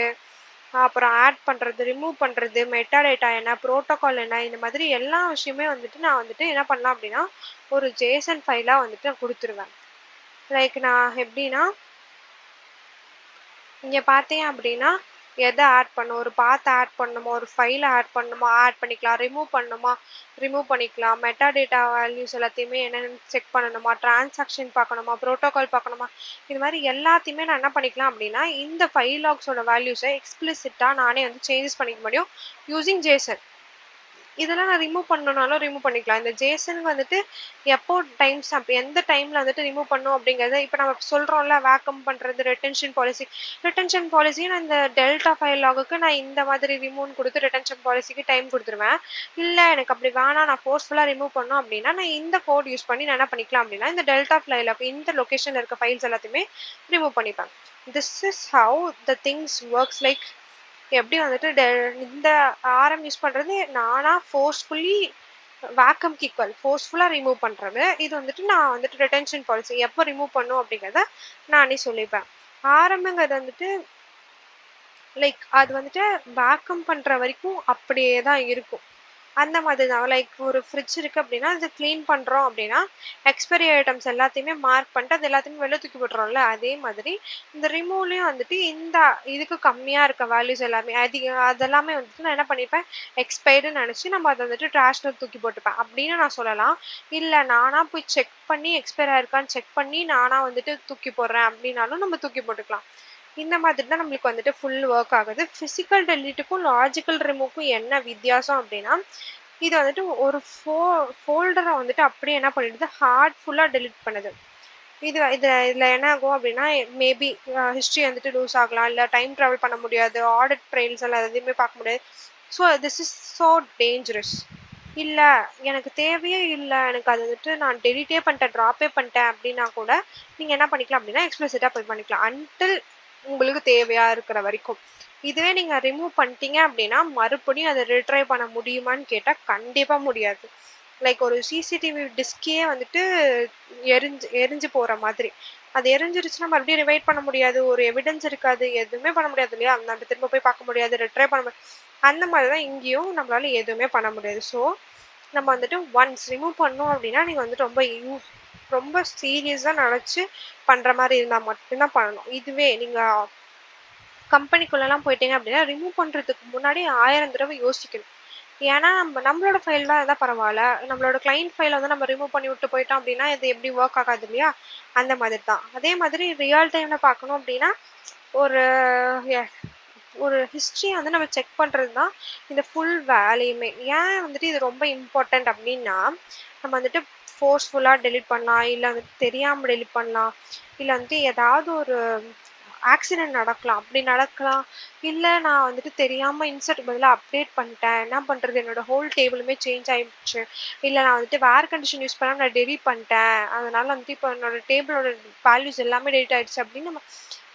அப்புறம் ஆட் பண்றது, ரிமூவ் பண்றது, மெட்டா டேட்டா என்ன, புரோட்டோகால் என்ன, இந்த மாதிரி எல்லா விஷயமே வந்துட்டு நான் வந்துட்டு என்ன பண்ணலாம் அப்படின்னா, ஒரு ஜேசன் ஃபைலா வந்துட்டு நான் குடுத்துருவேன். லைக் நான் எப்படின்னா, இங்க பார்த்தீங்க அப்படின்னா, எத ஆட் பண்ணணும், ஒரு பாத் ஆட் பண்ணணுமா, ஒரு ஃபைல ஆட் பண்ணணுமா, ஆட் பண்ணிக்கலாம். ரிமூவ் பண்ணணுமா, ரிமூவ் பண்ணிக்கலாம். மெட்டா டேட்டா வேல்யூஸ் எல்லாத்தையுமே என்னென்னு செக் பண்ணணுமா, டிரான்சாக்ஷன் பார்க்கணுமா, புரோட்டோகால் பார்க்கணுமா, இது மாரி எல்லாத்தையுமே நான் என்ன பண்ணிக்கலாம் அப்படின்னா, இந்த ஃபைல் லாக்ஸோட வேல்யூஸ எக்ஸ்பிளிசிட்டா நானே வந்து சேஞ்சஸ் பண்ணிக்க முடியும் யூசிங் ஜேசன். இதெல்லாம் நான் ரிமூவ் பண்ணணும்னாலும் ரிமூவ் பண்ணிக்கலாம். இந்த ஜேசனுக்கு வந்துட்டு எப்போ டைம் ஸ்டாம்ப் எந்த டைம்ல வந்துட்டு ரிமூவ் பண்ணணும் அப்படிங்கிறத இப்ப நம்ம சொல்றோம்ல வேக்கம் பண்றது, ரிட்டென்ஷன் பாலிசி. ரிட்டென்ஷன் பாலிசிய நான் இந்த டெல்டா ஃபைல் லாகுக்கு நான் இந்த மாதிரி ரிமூவ்னு குடுத்து ரிட்டென்ஷன் பாலிசிக்கு டைம் குடுத்துருவேன். இல்ல எனக்கு அப்படி வேணாம் நான் ஃபோர்ஸ்ஃபுல்லா ரிமூவ் பண்ணணும் அப்படின்னா, நான் இந்த கோட் யூஸ் பண்ணி நான் என்ன பண்ணிக்கலாம் அப்படின்னா, இந்த டெல்டா ஃபைல் லாக் இந்த லொகேஷன்ல இருக்க ஃபைல்ஸ் எல்லாத்தையுமே ரிமூவ் பண்ணிப்பேன். This is how the things works like எப்படி வந்துட்டு இந்த ஆரம் யூஸ் பண்றது நானா ஃபோர்ஸ்ஃபுல்லி வேக்கம்க்கு ஈக்குவல் ஃபோர்ஸ்ஃபுல்லா ரிமூவ் பண்றது. இது வந்துட்டு நான் வந்துட்டு ரிட்டென்ஷன் பாலிசி எப்போ ரிமூவ் பண்ணும் அப்படிங்கிறத நானே சொல்லிப்பேன். ஆரம்ங்கிறது வந்துட்டு லைக் அது வந்துட்டு வேக்கம் பண்ற வரைக்கும் அப்படியே தான் இருக்கும். அந்த மாதிரி தான். லைக் ஒரு ஃப்ரிட்ஜ் இருக்கு அப்படின்னா, அது கிளீன் பண்றோம் அப்படின்னா, எக்ஸ்பைரி ஐட்டம்ஸ் எல்லாத்தையுமே மார்க் பண்ணிட்டு, அது எல்லாத்தையுமே வெளில தூக்கி போட்டுறோம்ல. அதே மாதிரி இந்த ரிமூவ்லயும் வந்துட்டு இந்த இதுக்கு கம்மியா இருக்க வேல்யூஸ் எல்லாமே அதெல்லாமே வந்துட்டு நான் என்ன பண்ணிப்பேன், எக்ஸ்பைர்டுன்னு நெனச்சு நம்ம அத வந்துட்டு ட்ராஷ்ல தூக்கி போட்டுப்பேன். அப்படின்னு நான் சொல்லலாம். இல்ல நானா போய் செக் பண்ணி எக்ஸ்பயர் ஆயிருக்கான்னு செக் பண்ணி நானா வந்துட்டு தூக்கி போடுறேன் அப்படின்னாலும் நம்ம தூக்கி போட்டுக்கலாம். இந்த மாதிரி தான் நம்மளுக்கு வந்துட்டு ஃபுல் ஒர்க் ஆகுது. பிசிக்கல் டெலீட்டுக்கும், லாஜிக்கல் ரிமூவ்க்கும் என்ன வித்தியாசம் அப்படின்னா, இது வந்துட்டு ஒரு ஃபோல்டர வந்துட்டு அப்படியே என்ன பண்ணிடுது, ஹார்ட் ஃபுல்லா டெலீட் பண்ணுது. இதுல என்ன ஆகும் அப்படின்னா, மேபி ஹிஸ்டரி வந்துட்டு லூஸ் ஆகலாம். இல்ல டைம் டிராவல் பண்ண முடியாது. ஆடிட் ட்ரெயில்ஸ் எல்லாம் எதுவுமே பார்க்க முடியாது. So this is so dangerous. இல்ல எனக்கு தேவையே இல்ல. எனக்கு அது வந்துட்டு நான் டெலீட்டே பண்ணிட்டேன், ட்ராப்பே பண்ணிட்டேன் அப்படின்னா கூட, நீங்க என்ன பண்ணிக்கலாம் அப்படின்னா, எக்ஸ்பிளிசிட்டா போய் பண்ணிக்கலாம். அன்டில் உங்களுக்கு தேவையா இருக்கிற வரைக்கும். இதுவே நீங்க ரிமூவ் பண்ணிட்டீங்க அப்படின்னா, மறுபடியும் அத ரிட்ரைவ் பண்ண முடியுமான்னு கேட்டா, கண்டிப்பா முடியாது. லைக் ஒரு சிசிடிவி டிஸ்கே வந்துட்டு எரிஞ்சு எரிஞ்சு போற மாதிரி. அது எரிஞ்சிருச்சுன்னா மறுபடியும் ரிவைட் பண்ண முடியாது. ஒரு எவிடன்ஸ் இருக்காது. எதுவுமே பண்ண முடியாது இல்லையா? நம்ம திரும்ப போய் பார்க்க முடியாது. ரிட்ரைவ் பண்ண முடியாது. அந்த மாதிரி தான் இங்கேயும் நம்மளால எதுவுமே பண்ண முடியாது. ஸோ நம்ம வந்துட்டு ஒன்ஸ் ரிமூவ் பண்ணோம் அப்படின்னா, நீங்க வந்துட்டு ரொம்ப சீரியஸா நெனச்சு பண்ற மாரி இருந்தா மட்டும் தான் பண்ணணும். இதுவே நீங்க கம்பெனிக்குள்ளலாம் போயிட்டீங்க அப்படின்னா, ரிமூவ் பண்றதுக்கு முன்னாடி 1000 தடவ யோசிக்கணும். ஏன்னா, நம்மளோட ஃபைல் தான் இருந்தா பரவால்ல. நம்மளோட கிளையன்ட் ஃபைல வந்து நம்ம ரிமூவ் பண்ணி விட்டு போயிட்டோம் அப்படின்னா, இது எப்படி வொர்க் ஆகாது இல்லையா? அந்த மாதிரி தான். அதே மாதிரி ரியல் டைம்ல பார்க்கணும் அப்படின்னா, ஒரு எ ஒரு ஹிஸ்டரிய வந்து நம்ம செக் பண்றது தான் இந்த ஃபுல் வேலையுமே. ஏன் வந்துட்டு இது ரொம்ப இம்பார்ட்டன்ட் அப்டின்னா, நம்ம வந்துட்டு ஃபோர்ஸ்ஃபுல்லா டெலீட் பண்ணலாம். இல்ல வந்துட்டு தெரியாம டெலீட் பண்ணலாம். இல்ல வந்துட்டு ஏதாவது ஒரு ஆக்சிடென்ட் நடக்கலாம். அப்படி நடக்கலாம். இல்ல நான் வந்துட்டு தெரியாம இன்சர்ட்க்கு பதிலா அப்டேட் பண்ணிட்டேன். என்ன பண்றது? என்னோட ஹோல் டேபிளுமே சேஞ்ச் ஆயிடுச்சு. இல்ல நான் வந்துட்டு வேர் கண்டிஷன் யூஸ் பண்ணாம நான் டெலீட் பண்ணிட்டேன். அதனால வந்துட்டு இப்போ என்னோட டேபிளோட வேல்யூஸ் எல்லாமே டெலீட் ஆயிடுச்சு அப்படின்னு நம்ம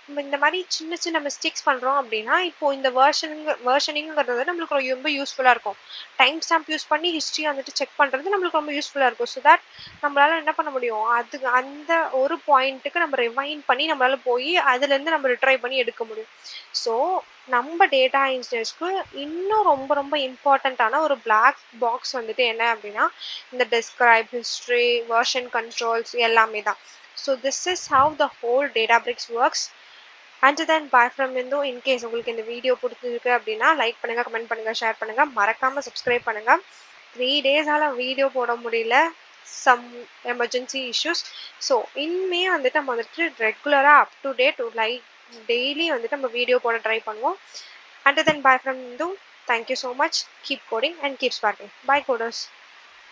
நம்ம இந்த மாரி சின்ன சின்ன மிஸ்டேக்ஸ் பண்றோம் அப்படின்னா, இப்போ இந்த வெர்ஷனிங்ங்கிறது வந்து நம்மளுக்கு ரொம்ப யூஸ்ஃபுல்லா இருக்கும். டைம் ஸ்டாம்ப் யூஸ் பண்ணி ஹிஸ்டரிய வந்துட்டு செக் பண்றது நம்மளுக்கு ரொம்ப யூஸ்ஃபுல்லா இருக்கும். ஸோ தட் நம்மளால என்ன பண்ண முடியும்? அந்த ஒரு பாயிண்ட்டுக்கு நம்ம ரிவைண்ட் பண்ணி நம்மளால போயி அதுலேருந்து நம்ம ரிட்ரைவ் பண்ணி எடுக்க முடியும். ஸோ நம்ம டேட்டா இன்ஜினியர்ஸ்க்கு இன்னும் ரொம்ப ரொம்ப இம்பார்ட்டண்ட்டான ஒரு பிளாக் பாக்ஸ் வந்துட்டு என்ன அப்படின்னா இந்த டிஸ்கிரைப் ஹிஸ்ட்ரி வெர்ஷன் கண்ட்ரோல்ஸ் எல்லாமே தான். So this is how the whole Databricks works. And then bye from விந்தோ. இன்கேஸ் உங்களுக்கு இந்த வீடியோ பிடிச்சிருக்கு அப்படின்னா லைக் பண்ணுங்க, கமெண்ட் பண்ணுங்க, ஷேர் பண்ணுங்க, மறக்காம சப்ஸ்கிரைப் பண்ணுங்க. 3 டேஸால வீடியோ போட முடியல, சம் எமர்ஜென்சி இஷ்யூஸ். ஸோ இனிமே வந்துட்டு நம்ம வந்துட்டு ரெகுலராக up to date like daily வந்துட்டு நம்ம வீடியோ போட ட்ரை பண்ணுவோம். Until then, bye from Hindu. Thank you so much. Keep coding and keep sparking. Bye, coders.